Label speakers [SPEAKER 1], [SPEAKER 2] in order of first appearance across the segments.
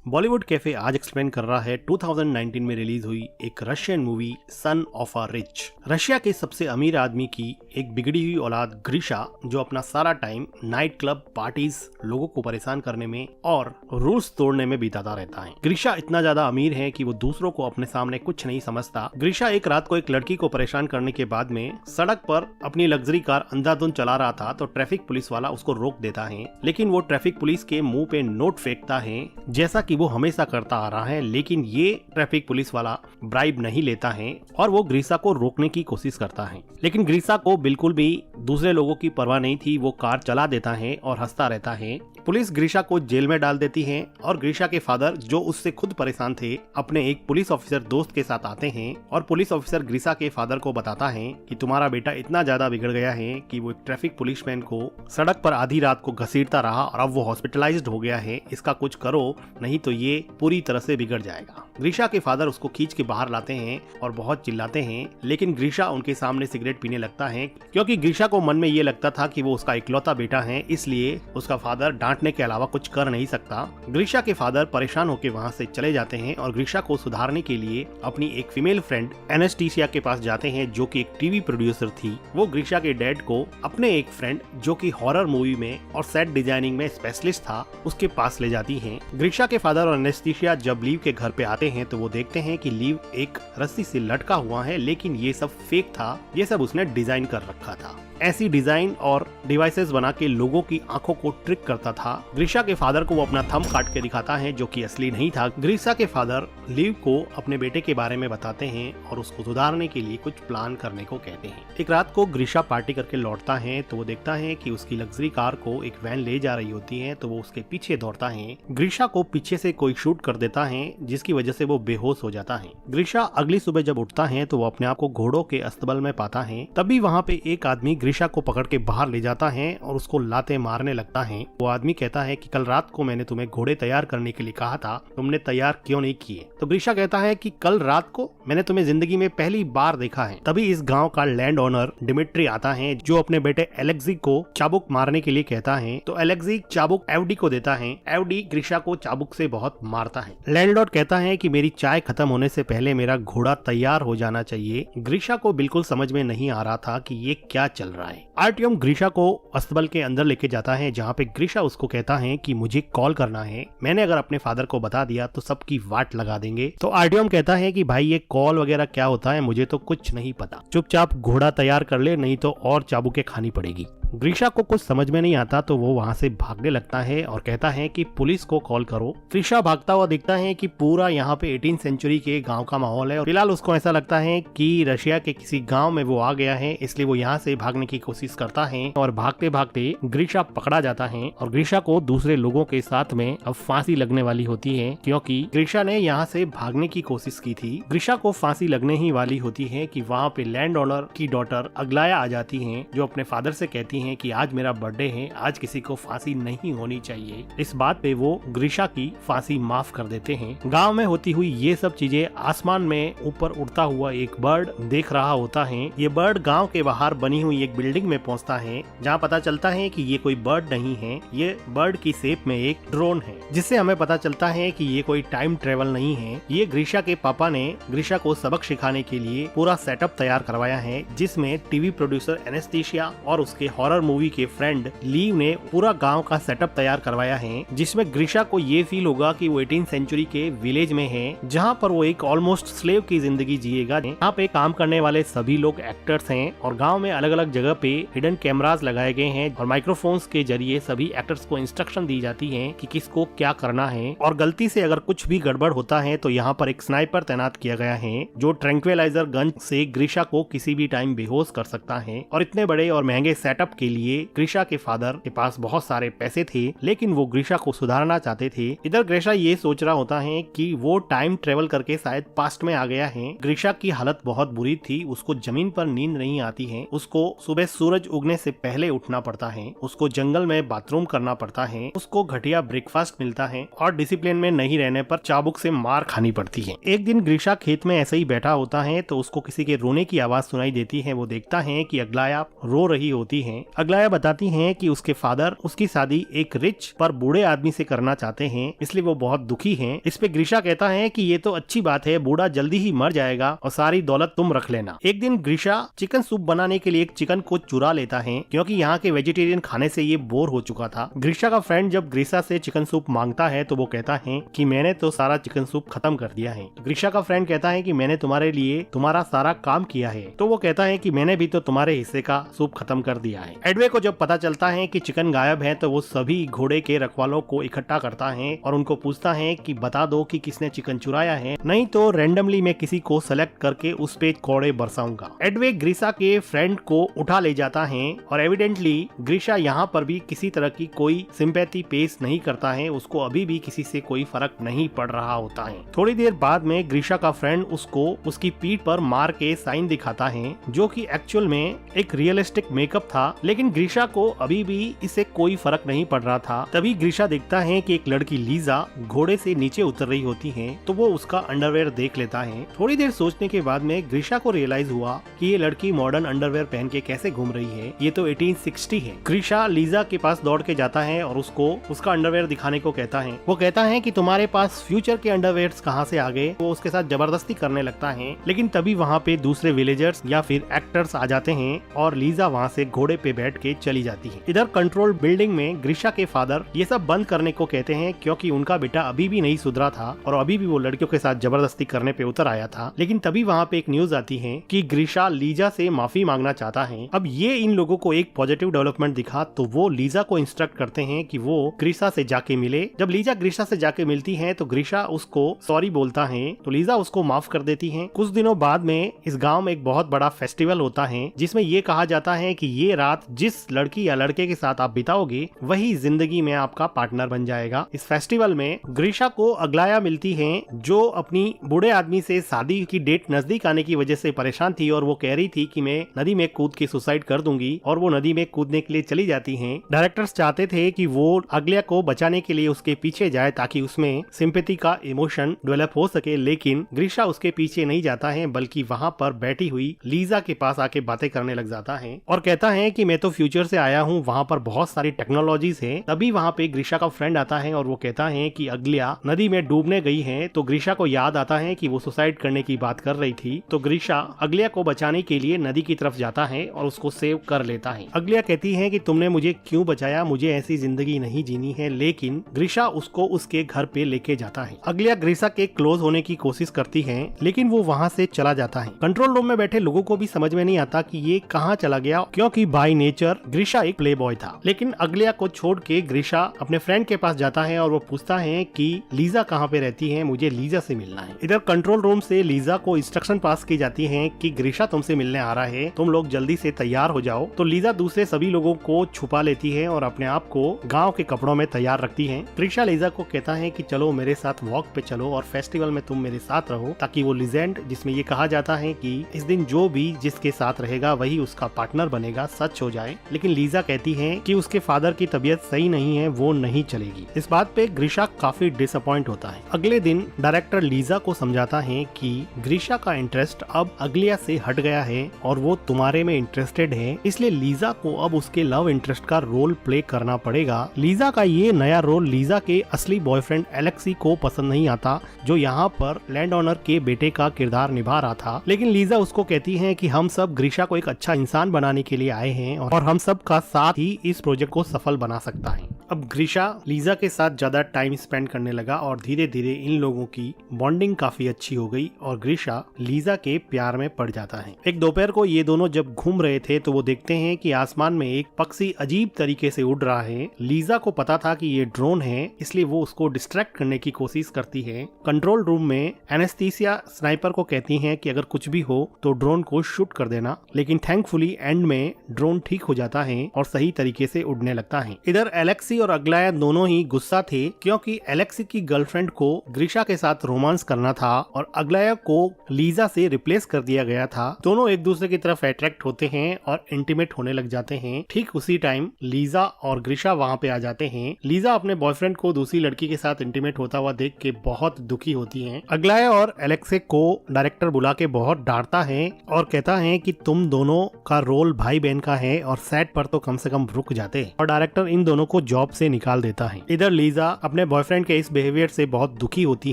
[SPEAKER 1] Bollywood cafe आज explain कर रहा है 2019 में रिलीज हुई एक Russian movie son of a rich. Russia के सबसे अमीर आदमी की एक बिगड़ी हुई औलाद ग्रीशा, जो अपना सारा टाइम नाइट क्लब पार्टीज, लोगों को परेशान करने में और रूल्स तोड़ने में बिताता रहता है। ग्रीशा इतना ज्यादा अमीर है कि वो दूसरों को अपने सामने कुछ नहीं समझता। ग्रीशा एक रात को एक लड़की को परेशान करने के बाद में सड़क पर अपनी लग्जरी कार अंधाधुंध चला रहा था तो ट्रैफिक पुलिस वाला उसको रोक देता है, लेकिन वो ट्रैफिक पुलिस के मुंह पे नोट फेंकता है जैसा कि वो हमेशा करता आ रहा है। लेकिन ये ट्रैफिक पुलिस वाला ब्राइब नहीं लेता है और वो ग्रीशा को रोकने की कोशिश करता है, लेकिन ग्रीशा को बिल्कुल भी दूसरे लोगों की परवाह नहीं थी। वो कार चला देता है और हंसता रहता है। पुलिस ग्रीशा को जेल में डाल देती है और ग्रीशा के फादर, जो उससे खुद परेशान थे, अपने एक पुलिस ऑफिसर दोस्त के साथ आते हैं और पुलिस ऑफिसर ग्रीशा के फादर को बताता है कि तुम्हारा बेटा इतना ज्यादा बिगड़ गया है कि वो एक ट्रैफिक पुलिसमैन को सड़क पर आधी रात को घसीटता रहा और अब वो हॉस्पिटलाइज्ड हो गया है। इसका कुछ करो, नहीं तो ये पूरी तरह से बिगड़ जाएगा। ग्रीशा के फादर उसको खींच के बाहर लाते हैं और बहुत चिल्लाते हैं, लेकिन ग्रीशा उनके सामने सिगरेट पीने लगता है क्योंकि ग्रीशा को मन में ये लगता था कि वो उसका इकलौता बेटा है, इसलिए उसका फादर डांटने के अलावा कुछ कर नहीं सकता। ग्रीशा के फादर परेशान होकर वहाँ से चले जाते हैं और ग्रीशा को सुधारने के लिए अपनी एक फीमेल फ्रेंड एनेस्टीसिया के पास जाते हैं, जो कि एक टीवी प्रोड्यूसर थी। वो ग्रीशा के डैड को अपने एक फ्रेंड, जो कि हॉरर मूवी में और सेट डिजाइनिंग में स्पेशलिस्ट था, उसके पास ले जाती हैं। ग्रीशा के फादर और एनेस्टीसिया जब लीव के घर पे आते हैं तो वो देखते हैं कि लीव एक रस्सी से लटका हुआ है, लेकिन ये सब फेक था, ये सब उसने डिजाइन कर रखा था। ऐसी डिजाइन और डिवाइसेस बना के लोगों की आंखों को ट्रिक करता था। ग्रीशा के फादर को वो अपना थंब काट के दिखाता है, जो कि असली नहीं था। ग्रीशा के फादर लीव को अपने बेटे के बारे में बताते हैं और उसको सुधारने के लिए कुछ प्लान करने को कहते हैं। एक रात को ग्रीशा पार्टी करके लौटता है तो वो देखता है कि उसकी लग्जरी कार को एक वैन ले जा रही होती है, तो वो उसके पीछे दौड़ता है। ग्रीशा को पीछे से कोई शूट कर देता है, जिसकी वजह से वो बेहोश हो जाता है। ग्रीशा अगली सुबह जब उठता है तो वो अपने आप को घोड़ों के अस्तबल में पाता है। तभी वहाँ पे एक आदमी ग्रीशा को पकड़ के बाहर ले जाता है और उसको लाते मारने लगता है। वो आदमी कहता है कि कल रात को मैंने तुम्हें घोड़े तैयार करने के लिए कहा था, तुमने तैयार क्यों नहीं किए? तो ग्रीशा कहता है कि कल रात को मैंने तुम्हें जिंदगी में पहली बार देखा है। तभी इस गांव का लैंड ओनर डिमिट्री आता है, जो अपने बेटे एलेक्सी को चाबुक मारने के लिए कहता है। तो एलेक्सी चाबुक एवडी को देता है। एवडी ग्रीशा को चाबुक से बहुत मारता है। लैंडलॉर्ड कहता है कि मेरी चाय खत्म होने से पहले मेरा घोड़ा तैयार हो जाना चाहिए। ग्रीशा को बिल्कुल समझ में नहीं आ रहा था कि ये क्या चल रहा है। आर्टियम ग्रीशा को अस्तबल के अंदर लेके जाता है, जहाँ पे ग्रीशा उसको कहता है कि मुझे कॉल करना है, मैंने अगर अपने फादर को बता दिया तो सबकी वाट लगा देंगे। तो आर्टियम कहता है कि भाई ये कॉल वगैरह क्या होता है, मुझे तो कुछ नहीं पता, चुपचाप घोड़ा तैयार कर ले, नहीं तो और चाबुकें खानी पड़ेगी। ग्रीशा को कुछ समझ में नहीं आता तो वो वहाँ से भागने लगता है और कहता है कि पुलिस को कॉल करो। ग्रीशा भागता हुआ दिखता है कि पूरा यहाँ पे 18th सेंचुरी के गांव का माहौल है और फिलहाल उसको ऐसा लगता है कि रशिया के किसी गांव में वो आ गया है, इसलिए वो यहाँ से भागने की कोशिश करता है और भागते भागते ग्रीशा पकड़ा जाता है और ग्रीशा को दूसरे लोगों के साथ में अब फांसी लगने वाली होती है, क्योंकि ग्रीशा ने यहाँ से भागने की कोशिश की थी। ग्रीशा को फांसी लगने ही वाली होती है कि वहाँ पे लैंड ओनर की डॉटर अग्लाया आ जाती है, जो अपने फादर से कहती हैं कि आज मेरा बर्थडे है, आज किसी को फांसी नहीं होनी चाहिए। इस बात पे वो ग्रीशा की फांसी माफ कर देते हैं। गांव में होती हुई ये सब चीजें आसमान में ऊपर उड़ता हुआ एक बर्ड देख रहा होता है। ये बर्ड गांव के बाहर बनी हुई एक बिल्डिंग में पहुंचता है, जहां पता चलता है कि ये कोई बर्ड नहीं है, ये बर्ड की शेप में एक ड्रोन है, जिससे हमें पता चलता है कि ये कोई टाइम ट्रेवल नहीं है। ये ग्रीशा के पापा ने ग्रीशा को सबक सिखाने के लिए पूरा सेटअप तैयार करवाया है, जिसमें टीवी प्रोड्यूसर एनेस्टीसिया और उसके हॉरर मूवी के फ्रेंड लीव ने पूरा गांव का सेटअप तैयार करवाया है, जिसमें ग्रीशा को ये फील होगा कि वो 18th सेंचुरी के विलेज में है, जहां पर वो एक ऑलमोस्ट स्लेव की जिंदगी जिएगा। यहाँ पे काम करने वाले सभी लोग एक्टर्स हैं और गांव में अलग अलग जगह पे हिडन कैमरास लगाए गए हैं और माइक्रोफोन्स के जरिए सभी एक्टर्स को इंस्ट्रक्शन दी जाती है कि किसको क्या करना है, और गलती से अगर कुछ भी गड़बड़ होता है तो यहाँ पर एक स्नाइपर तैनात किया गया है, जो ट्रैंक्विलाइजर गन से ग्रीशा को किसी भी टाइम बेहोश कर सकता है। और इतने बड़े और महंगे सेटअप के लिए ग्रीशा के फादर के पास बहुत सारे पैसे थे, लेकिन वो ग्रीशा को सुधारना चाहते थे। इधर ग्रीशा ये सोच रहा होता है कि वो टाइम ट्रेवल करके शायद पास्ट में आ गया है। ग्रीशा की हालत बहुत बुरी थी, उसको जमीन पर नींद नहीं आती है, उसको सुबह सूरज उगने से पहले उठना पड़ता है, उसको जंगल में बाथरूम करना पड़ता है, उसको घटिया ब्रेकफास्ट मिलता है और डिसिप्लिन में नहीं रहने पर चाबुक से मार खानी पड़ती है। एक दिन ग्रीशा खेत में ऐसे ही बैठा होता है तो उसको किसी के रोने की आवाज सुनाई देती है। वो देखता है कि अग्लाया रो रही होती है अग्लाया बताती हैं कि उसके फादर उसकी शादी एक रिच पर बूढ़े आदमी से करना चाहते हैं, इसलिए वो बहुत दुखी हैं। इस पे ग्रीशा कहता है कि ये तो अच्छी बात है, बूढ़ा जल्दी ही मर जाएगा और सारी दौलत तुम रख लेना। एक दिन ग्रीशा चिकन सूप बनाने के लिए एक चिकन को चुरा लेता है, क्योंकि यहाँ के वेजिटेरियन खाने से ये बोर हो चुका था। ग्रीशा का फ्रेंड जब ग्रीशा से चिकन सूप मांगता है तो वो कहता है कि मैंने तो सारा चिकन सूप खत्म कर दिया है। ग्रीशा का फ्रेंड कहता है कि मैंने तुम्हारे लिए तुम्हारा सारा काम किया है, तो वो कहता है कि मैंने भी तो तुम्हारे हिस्से का सूप खत्म कर दिया है। एडवे को जब पता चलता है कि चिकन गायब है तो वो सभी घोड़े के रखवालों को इकट्ठा करता है और उनको पूछता है कि बता दो कि किसने चिकन चुराया है, नहीं तो रैंडमली मैं किसी को सेलेक्ट करके उस पे कोड़े बरसाऊंगा। एडवे ग्रीशा के फ्रेंड को उठा ले जाता है और एविडेंटली ग्रीशा यहाँ पर भी किसी तरह की कोई सिंपैथी पेश नहीं करता है, उसको अभी भी किसी से कोई फर्क नहीं पड़ रहा होता है। थोड़ी देर बाद में ग्रीशा का फ्रेंड उसको उसकी पीठ पर मार के साइन दिखाता है, जो कि एक्चुअल में एक रियलिस्टिक मेकअप था, लेकिन ग्रीशा को अभी भी इससे कोई फर्क नहीं पड़ रहा था। तभी ग्रीशा देखता है कि एक लड़की लीजा घोड़े से नीचे उतर रही होती है, तो वो उसका अंडरवेयर देख लेता है। थोड़ी देर सोचने के बाद में ग्रीशा को रियलाइज हुआ कि ये लड़की मॉडर्न अंडरवेयर पहन के कैसे घूम रही है, ये तो 1860 है। ग्रीशा लीजा के पास दौड़ के जाता है और उसको उसका अंडरवेयर दिखाने को कहता है। वो कहता है कि तुम्हारे पास फ्यूचर के अंडरवेयर्स कहाँ से आ गए। वो उसके साथ जबरदस्ती करने लगता है, लेकिन तभी वहाँ पे दूसरे विलेजर्स या फिर एक्टर्स आ जाते हैं और लीजा वहाँ से घोड़े पे बैठ के चली जाती है। इधर कंट्रोल बिल्डिंग में ग्रीशा के फादर ये सब बंद करने को कहते हैं, क्योंकि उनका बेटा अभी भी नहीं सुधरा था और अभी भी वो लड़कियों के साथ जबरदस्ती करने पे उतर आया था। लेकिन तभी वहाँ पे एक न्यूज आती है कि ग्रीशा लीजा से माफी मांगना चाहता है। अब ये इन लोगों को एक पॉजिटिव डेवलपमेंट दिखा, तो वो लीजा को इंस्ट्रक्ट करते हैं कि वो ग्रीशा से जाके मिले। जब लीजा ग्रीशा से जाके मिलती है तो ग्रीशा उसको सॉरी बोलता है, तो लीजा उसको माफ कर देती है। कुछ दिनों बाद में इस गाँव में एक बहुत बड़ा फेस्टिवल होता है, जिसमें ये कहा जाता है कि ये रात जिस लड़की या लड़के के साथ आप बिताओगे वही जिंदगी में आपका पार्टनर बन जाएगा। इस फेस्टिवल में ग्रीशा को अग्लाया मिलती है, जो अपनी बूढ़े आदमी से शादी की डेट नजदीक आने की वजह से परेशान थी और वो कह रही थी कि मैं नदी में कूद के सुसाइड कर दूंगी, और वो नदी में कूदने के लिए चली जाती हैं। डायरेक्टर्स चाहते थे कि वो अग्लाया को बचाने के लिए उसके पीछे जाए ताकि उसमें सिंपैथी का इमोशन डेवलप हो सके, लेकिन ग्रीशा उसके पीछे नहीं जाता है, बल्कि वहाँ पर बैठी हुई लीजा के पास आके बातें करने लग जाता है और कहता है कि मैं तो फ्यूचर से आया हूँ, वहाँ पर बहुत सारी टेक्नोलॉजीज है। तभी वहाँ पे ग्रीशा का फ्रेंड आता है और वो कहता है कि अग्लाया नदी में डूबने गई है, तो ग्रीशा को याद आता है कि वो सुसाइड करने की बात कर रही थी। तो ग्रीशा अग्लाया को बचाने के लिए नदी की तरफ जाता है और उसको सेव कर लेता है। अग्लाया कहती है कि तुमने मुझे क्यों बचाया, मुझे ऐसी जिंदगी नहीं जीनी है, लेकिन ग्रीशा उसको उसके घर पे लेके जाता है। अग्लाया ग्रीशा के क्लोज होने की कोशिश करती है, लेकिन वो वहाँ से चला जाता है। कंट्रोल रूम में बैठे लोगों को भी समझ में नहीं आता कि ये कहाँ चला गया, क्योंकि बाय नेचर ग्रीशा एक प्ले बॉय था। लेकिन अग्लाया को छोड़ के ग्रीशा अपने फ्रेंड के पास जाता है और वो पूछता है कि लीजा कहाँ पे रहती है, मुझे लीजा से मिलना है। इधर कंट्रोल रूम से लीजा को इंस्ट्रक्शन पास की जाती है कि ग्रीशा तुमसे मिलने आ रहा है, तुम लोग जल्दी से तैयार हो जाओ। तो लीजा दूसरे सभी लोगों को छुपा लेती है और अपने आप को गाँव के कपड़ों में तैयार रखती है। ग्रीशा लीजा को कहता है कि चलो मेरे साथ वॉक पे चलो और फेस्टिवल में तुम मेरे साथ रहो, ताकि वो लीजेंड जिसमें ये कहा जाता है कि इस दिन जो भी जिसके साथ रहेगा वही उसका पार्टनर बनेगा, सच हो जाए। लेकिन लीजा कहती है कि उसके फादर की तबीयत सही नहीं है, वो नहीं चलेगी। इस बात पे ग्रीशा काफी डिसअपॉइंट होता है। अगले दिन डायरेक्टर लीजा को समझाता है कि ग्रीशा का इंटरेस्ट अब अग्लाया से हट गया है और वो तुम्हारे में इंटरेस्टेड है, इसलिए लीजा को अब उसके लव इंटरेस्ट का रोल प्ले करना पड़ेगा। लीजा का ये नया रोल लीजा के असली बॉयफ्रेंड एलेक्सी को पसंद नहीं आता, जो यहाँ पर लैंड ओनर के बेटे का किरदार निभा रहा था। लेकिन लीजा उसको कहती है कि हम सब ग्रीशा को एक अच्छा इंसान बनाने के लिए आए हैं और हम सब का साथ ही इस प्रोजेक्ट को सफल बना सकता है। अब ग्रीशा लीजा के साथ ज्यादा टाइम स्पेंड करने लगा और धीरे धीरे इन लोगों की बॉन्डिंग काफी अच्छी हो गई और ग्रीशा लीजा के प्यार में पड़ जाता है। एक दोपहर को ये दोनों जब घूम रहे थे तो वो देखते हैं कि आसमान में एक पक्षी अजीब तरीके से उड़ रहा है। लीजा को पता था कि ये ड्रोन है, इसलिए वो उसको डिस्ट्रैक्ट करने की कोशिश करती है। कंट्रोल रूम में एनेस्थीसिया स्नाइपर को कहती है कि अगर कुछ भी हो तो ड्रोन को शूट कर देना, लेकिन थैंकफुली एंड में ड्रोन ठीक हो जाता है और सही तरीके से उड़ने लगता है। इधर एलेक्सी एलेक्सी और अग्लाया दोनों ही गुस्सा थे क्योंकि एलेक्सी की गर्लफ्रेंड को ग्रीशा के साथ रोमांस करना था और अग्लाया को लीजा से रिप्लेस कर दिया गया था। दोनों एक दूसरे की तरफ अट्रैक्ट होते हैं और इंटीमेट होने लग जाते हैं। ठीक उसी टाइम लीजा और ग्रीशा वहाँ पे आ जाते हैं। लीजा अपने बॉयफ्रेंड को दूसरी लड़की के साथ इंटीमेट होता हुआ देख के बहुत दुखी होती है। अग्लाया और एलेक्सी को डायरेक्टर बुला के बहुत डांटता है और कहता है कि तुम दोनों का रोल भाई बहन का है और सेट पर तो कम से कम रुक जाते, और डायरेक्टर इन दोनों को जॉब से निकाल देता है। इधर लीजा अपने बॉयफ्रेंड के इस बिहेवियर से बहुत दुखी होती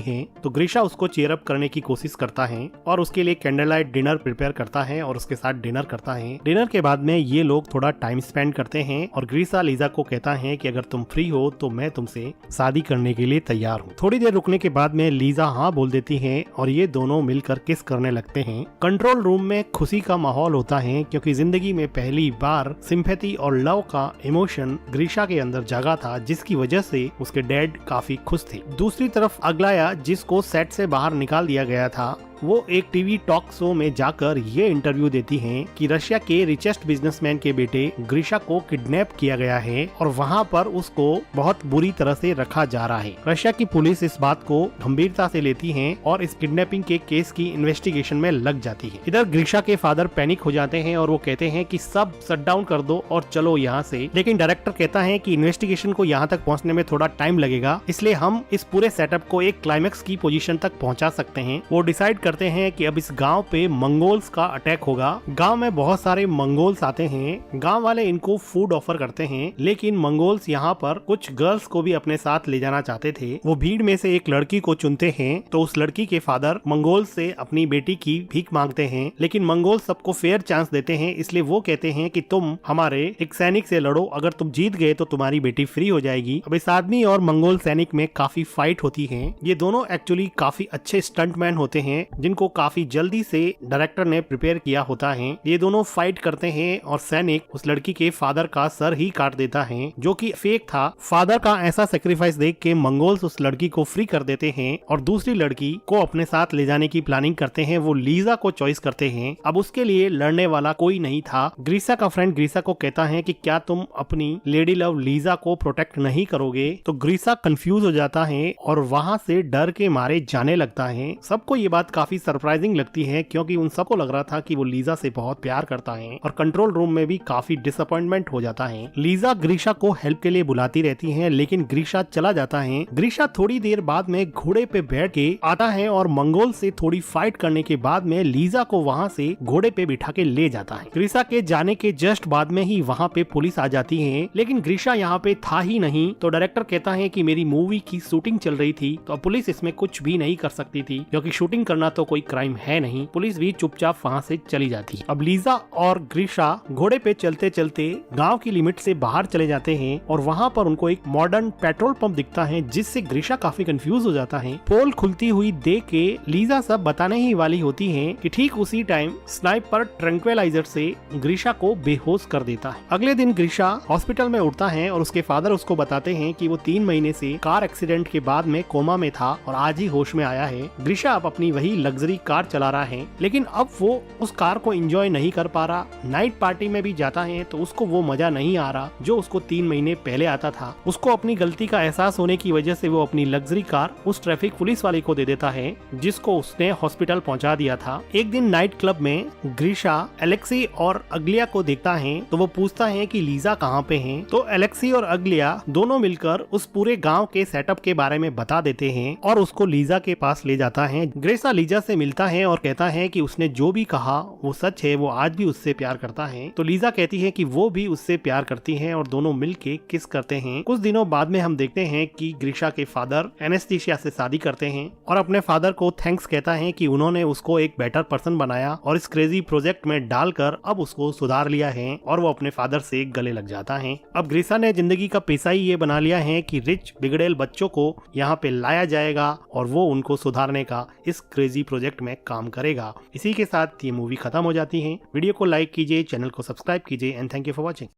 [SPEAKER 1] है तो ग्रीशा उसको चीयर अप करने की कोशिश करता है और उसके लिए कैंडल लाइट डिनर प्रिपेयर करता है और उसके साथ डिनर करता है। डिनर के बाद में ये लोग थोड़ा टाइम स्पेंड करते हैं और ग्रीशा लीजा को कहता है कि अगर तुम फ्री हो तो मैं तुमसे शादी करने के लिए तैयार हूँ। थोड़ी देर रुकने के बाद में लीजा हाँ बोल देती है और ये दोनों मिलकर किस करने लगते हैं। कंट्रोल रूम में खुशी का माहौल होता है क्योंकि जिंदगी में पहली बार सिंपैथी और लव का इमोशन ग्रीशा के अंदर जागा था, जिसकी वजह से उसके डैड काफी खुश थे। दूसरी तरफ अग्लाया, जिसको सेट से बाहर निकाल दिया गया था, वो एक टीवी टॉक शो में जाकर ये इंटरव्यू देती हैं कि रशिया के रिचेस्ट बिजनेसमैन के बेटे ग्रीशा को किडनैप किया गया है और वहाँ पर उसको बहुत बुरी तरह से रखा जा रहा है। रशिया की पुलिस इस बात को गंभीरता से लेती है और इस किडनैपिंग के केस की इन्वेस्टिगेशन में लग जाती है। इधर ग्रीशा के फादर पैनिक हो जाते हैं और वो कहते हैं कि सब शट डाउन कर दो और चलो यहाँ से, लेकिन डायरेक्टर कहता है कि इन्वेस्टिगेशन को यहाँ तक पहुँचने में थोड़ा टाइम लगेगा, इसलिए हम इस पूरे सेटअप को एक क्लाइमेक्स की पोजीशन तक पहुँचा सकते हैं। वो डिसाइड करते हैं कि अब इस गांव पे मंगोल्स का अटैक होगा। गांव में बहुत सारे मंगोल्स आते हैं। गांव वाले इनको फूड ऑफर करते हैं, लेकिन मंगोल्स यहाँ पर कुछ गर्ल्स को भी अपने साथ ले जाना चाहते थे। वो भीड़ में से एक लड़की को चुनते हैं तो उस लड़की के फादर मंगोल से अपनी बेटी की भीख मांगते हैं, लेकिन मंगोल सबको फेयर चांस देते हैं, इसलिए वो कहते हैं कि तुम हमारे एक सैनिक से लड़ो, अगर तुम जीत गए तो तुम्हारी बेटी फ्री हो जाएगी। अब इस आदमी और मंगोल सैनिक में काफी फाइट होती है। ये दोनों एक्चुअली काफी अच्छे स्टंटमैन होते हैं जिनको काफी जल्दी से डायरेक्टर ने प्रिपेयर किया होता है। ये दोनों फाइट करते हैं और सैनिक उस लड़की के फादर का सर ही काट देता है, जो कि फेक था। फादर का ऐसा सेक्रीफाइस देख के मंगोल्स उस लड़की को फ्री कर देते हैं और दूसरी लड़की को अपने साथ ले जाने की प्लानिंग करते हैं। वो लीजा को चॉइस करते हैं। अब उसके लिए लड़ने वाला कोई नहीं था। ग्रीशा का फ्रेंड ग्रीशा को कहता है कि क्या तुम अपनी लेडी लव लीजा को प्रोटेक्ट नहीं करोगे, तो ग्रीशा कंफ्यूज हो जाता है और वहाँ से डर के मारे जाने लगता है। सबको ये बात काफी सरप्राइजिंग लगती है क्योंकि उन सबको लग रहा था कि वो लीजा से बहुत प्यार करता है और कंट्रोल रूम में भी काफी डिसअपॉइंटमेंट हो जाता है। लीजा ग्रीशा को हेल्प के लिए बुलाती रहती है, लेकिन ग्रीशा चला जाता है। ग्रीशा थोड़ी देर बाद में घोड़े पे बैठ के आता है और मंगोल से थोड़ी फाइट करने के बाद में लीजा को वहाँ से घोड़े पे बिठा के ले जाता है। ग्रीशा के जाने के जस्ट बाद में ही वहाँ पे पुलिस आ जाती है, लेकिन ग्रीशा यहाँ पे था ही नहीं। तो डायरेक्टर कहता है कि मेरी मूवी की शूटिंग चल रही थी तो पुलिस इसमें कुछ भी नहीं कर सकती थी, क्योंकि शूटिंग करना तो कोई क्राइम है नहीं। पुलिस भी चुपचाप वहाँ से चली जाती है। अब लीजा और ग्रीशा घोड़े पे चलते चलते गांव की लिमिट से बाहर चले जाते हैं और वहाँ पर उनको एक मॉडर्न पेट्रोल पंप दिखता है, जिससे ग्रीशा काफी कंफ्यूज हो जाता है। पोल खुलती हुई देख के लीजा सब बताने ही वाली होती है कि ठीक उसी टाइम स्नाइपर ट्रैंक्विलाइजर से ग्रीशा को बेहोश कर देता है। अगले दिन ग्रीशा हॉस्पिटल में उठता है और उसके फादर उसको बताते हैं कि वो 3 महीने से कार एक्सीडेंट के बाद में कोमा में था और आज ही होश में आया है। ग्रीशा अब अपनी वही लग्जरी कार चला रहा है, लेकिन अब वो उस कार को एंजॉय नहीं कर पा रहा। नाइट पार्टी में भी जाता है तो उसको वो मजा नहीं आ रहा जो उसको 3 महीने पहले आता था। उसको अपनी गलती का एहसास होने की वजह से वो अपनी लग्जरी कार उस ट्रैफिक पुलिस वाले को दे देता है, जिसको उसने हॉस्पिटल पहुंचा दिया था। एक दिन नाइट क्लब में ग्रीशा एलेक्सी और अग्लिया को देखता है तो वो पूछता है कि लीजा कहाँ पे है। तो एलेक्सी और अग्लिया दोनों मिलकर उस पूरे गाँव के सेटअप के बारे में बता देते हैं और उसको लीजा के पास ले जाता है। ग्रीशा लीजा से मिलता है और कहता है कि उसने जो भी कहा वो सच है, वो आज भी उससे प्यार करता है। तो लीजा कहती है कि वो भी उससे प्यार करती है और दोनों मिलके किस करते हैं। कुछ दिनों बाद में हम देखते हैं कि ग्रीशा के फादर एनेस्थीसिया से शादी करते हैं और अपने फादर को थैंक्स कहता है कि उन्होंने उसको एक बेटर पर्सन बनाया और इस क्रेजी प्रोजेक्ट में डालकर अब उसको सुधार लिया है, और वो अपने फादर से गले लग जाता है। अब ग्रीशा ने जिंदगी का पेशा ही ये बना लिया है कि रिच बिगड़ेल बच्चों को यहाँ पे लाया जाएगा और वो उनको सुधारने का इस क्रेजी प्रोजेक्ट में काम करेगा। इसी के साथ ये मूवी खत्म हो जाती है। वीडियो को लाइक कीजिए, चैनल को सब्सक्राइब कीजिए and thank you for watching.